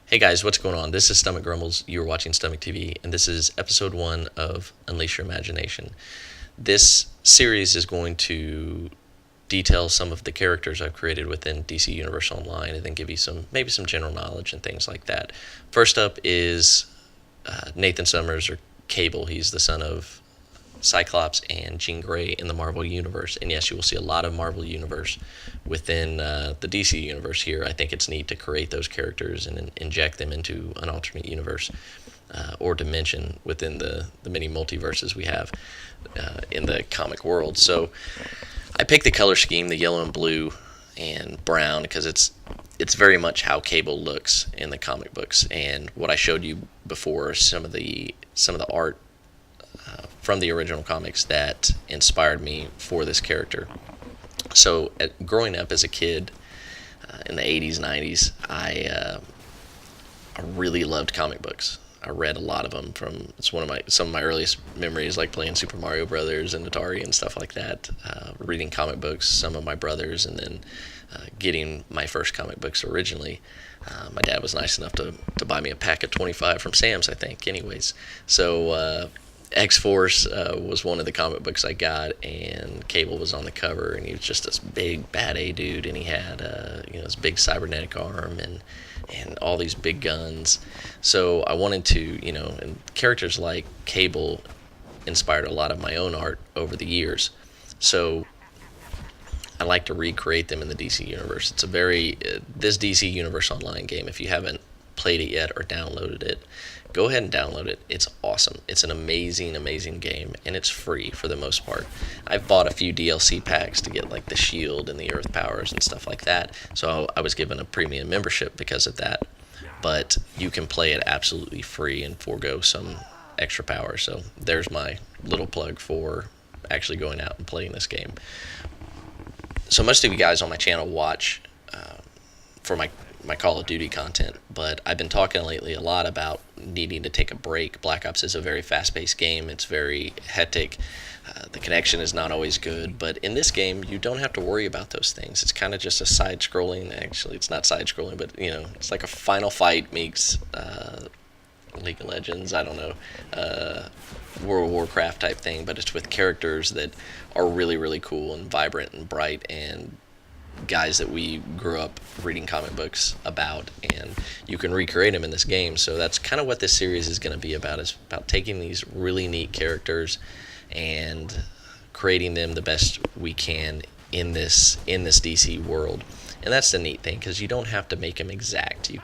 Hey guys, what's going on? This is Stomach Grumbles. You are watching Stomach TV, and this is episode 1 of Unleash Your Imagination. This series is going to detail some of the characters I've created within DC Universe Online, and then give you maybe some general knowledge and things like that. First up is Nathan Summers, or Cable. He's the son of Cyclops and Jean Grey in the Marvel Universe. And yes, you will see a lot of Marvel Universe within the DC Universe here. I think it's neat to create those characters and inject them into an alternate universe or dimension within the many multiverses we have in the comic world. So I picked the color scheme, the yellow and blue and brown, because it's very much how Cable looks in the comic books. And what I showed you before, some of the art from the original comics that inspired me for this character. So, growing up as a kid in the 80s, 90s, I really loved comic books. I read a lot of them. It's some of my earliest memories, like playing Super Mario Brothers and Atari and stuff like that. Reading comic books, some of my brothers, and then getting my first comic books originally. My dad was nice enough to buy me a pack of 25 from Sam's, I think. Anyways, so X-Force was one of the comic books I got, and Cable was on the cover, and he was just this big bad A dude, and he had this big cybernetic arm and all these big guns. So I wanted to, and characters like Cable inspired a lot of my own art over the years. So I like to recreate them in the DC Universe. It's this DC Universe Online game, if you haven't played it yet or downloaded it, go ahead and download it. It's awesome. It's an amazing game, and it's free for the most part. I've bought a few DLC packs to get like the shield and the earth powers and stuff like that, so I was given a premium membership because of that. But you can play it absolutely free and forego some extra power. So there's my little plug for actually going out and playing this game. So most of you guys on my channel watch for my Call of Duty content, but I've been talking lately a lot about needing to take a break. Black Ops is a very fast-paced game. It's very hectic. The connection is not always good, but in this game, you don't have to worry about those things. It's kind of just a side-scrolling. Actually, it's not side-scrolling, but it's like a Final Fight meets League of Legends. I don't know, World of Warcraft type thing, but it's with characters that are really cool and vibrant and bright, and guys that we grew up reading comic books about, and you can recreate them in this game. So that's kind of what this series is going to be about, is about taking these really neat characters and creating them the best we can in this DC world. And that's the neat thing, because you don't have to make them exact. You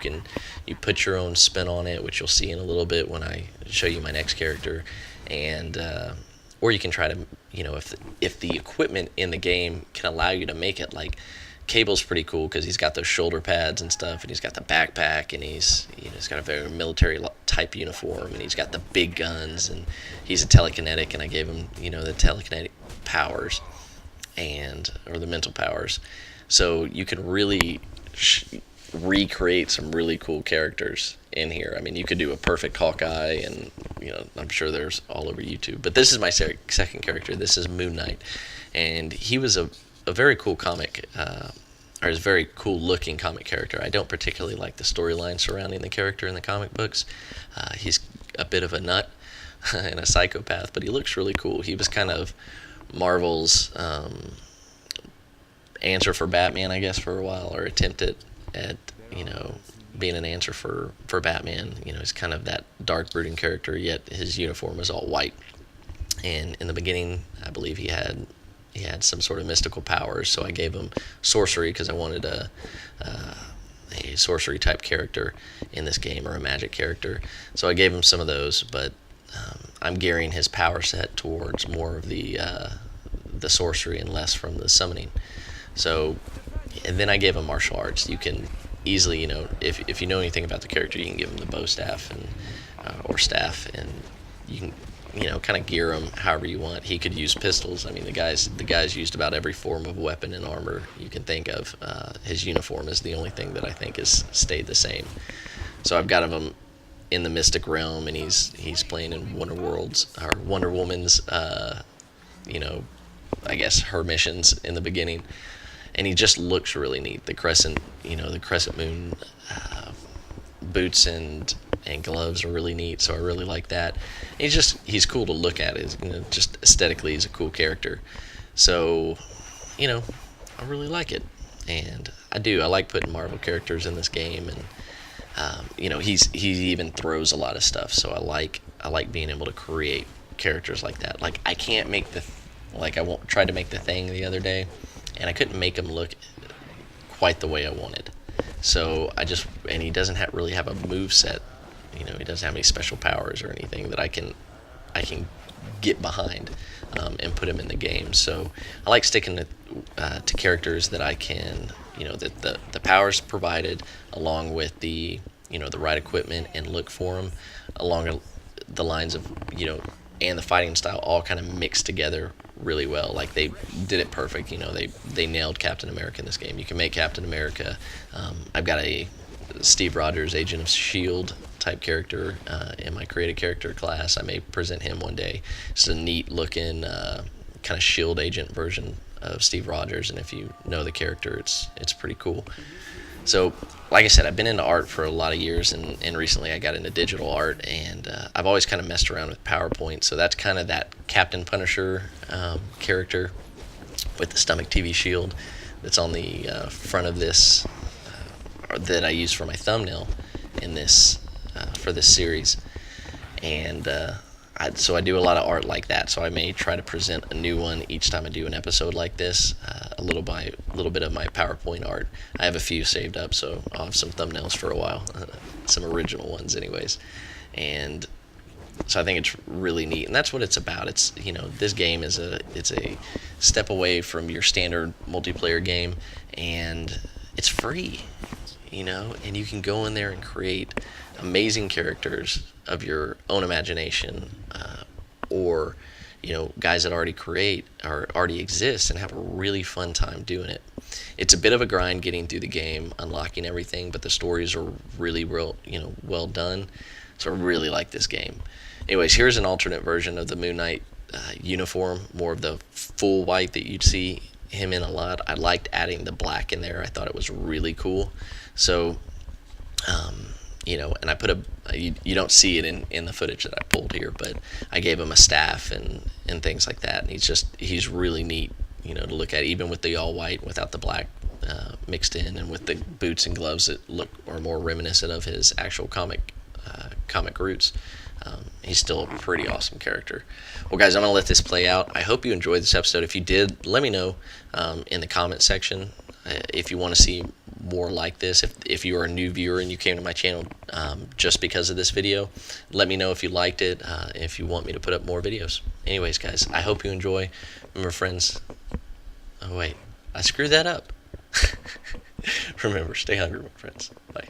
put your own spin on it, which you'll see in a little bit when I show you my next character, and or you can try to, if the equipment in the game can allow you to make it. Like, Cable's pretty cool because he's got those shoulder pads and stuff, and he's got the backpack, and he's got a very military type uniform, and he's got the big guns, and he's a telekinetic, and I gave him the telekinetic powers or the mental powers. So you can really recreate some really cool characters in here. I mean, you could do a perfect Hawkeye, and I'm sure there's all over YouTube. But this is my second character. This is MoonKnight, and he was a very cool comic, or is a very cool looking comic character. I don't particularly like the storyline surrounding the character in the comic books. He's a bit of a nut and a psychopath, but he looks really cool. He was kind of Marvel's answer for Batman, I guess, for a while, or attempted at being an answer for Batman. He's kind of that dark, brooding character, yet his uniform is all white. And in the beginning, I believe he had some sort of mystical powers, so I gave him sorcery because I wanted a sorcery type character in this game, or a magic character. So I gave him some of those, but I'm gearing his power set towards more of the sorcery and less from the summoning. So, and then I gave him martial arts. You can easily, if you know anything about the character, you can give him the bow staff or staff, and you can kind of gear him however you want. He could use pistols. I mean, the guys used about every form of weapon and armor you can think of. His uniform is the only thing that I think has stayed the same. So I've got him in the mystic realm, and he's playing in Wonder Woman's, I guess her missions in the beginning. And he just looks really neat. The crescent moon boots and gloves are really neat, so I really like that. He's cool to look at. Just aesthetically, he's a cool character. So, I really like it, and I like putting Marvel characters in this game, and he even throws a lot of stuff. So I like being able to create characters like that. Like I can't make tried to make the Thing the other day, and I couldn't make him look quite the way I wanted. So and he doesn't really have a move set. He doesn't have any special powers or anything that I can get behind and put him in the game. So I like sticking to characters that I can, that the powers provided along with the the right equipment and look for them along the lines of and the fighting style all kind of mixed together really well. Like they did it perfect. They nailed Captain America in this game. You can make Captain America. I've got a Steve Rogers Agent of S.H.I.E.L.D. type character in my created character class. I may present him one day. It's a neat looking kind of S.H.I.E.L.D. agent version of Steve Rogers, and if you know the character, it's pretty cool. So, like I said, I've been into art for a lot of years, and recently I got into digital art, and I've always kind of messed around with PowerPoint, so that's kind of that Captain Punisher character with the StomachTV shield that's on the front of this that I use for my thumbnail in this for this series. And so I do a lot of art like that, so I may try to present a new one each time I do an episode like this, a little bit of my PowerPoint art. I have a few saved up, so I'll have some thumbnails for a while, some original ones anyways. And so I think it's really neat, and that's what it's about. It's this game it's a step away from your standard multiplayer game, and it's free, and you can go in there and create amazing characters of your own imagination, or guys that already exist, and have a really fun time doing it. It's a bit of a grind getting through the game, unlocking everything, but the stories are really well done. So I really like this game. Anyways, here's an alternate version of the MoonKnight uniform, more of the full white that you'd see him in a lot. I liked adding the black in there. I thought it was really cool. So and I put you don't see it in the footage that I pulled here, but I gave him a staff and things like that, and he's really neat, to look at, even with the all white without the black mixed in, and with the boots and gloves that are more reminiscent of his actual comic roots. He's still a pretty awesome character. Well, guys, I'm going to let this play out. I hope you enjoyed this episode. If you did, let me know in the comment section if you want to see more like this. If you are a new viewer and you came to my channel just because of this video, let me know if you liked it, if you want me to put up more videos. Anyways, guys, I hope you enjoy. Remember, friends. Oh, wait. I screwed that up. Remember, stay hungry, my friends. Bye.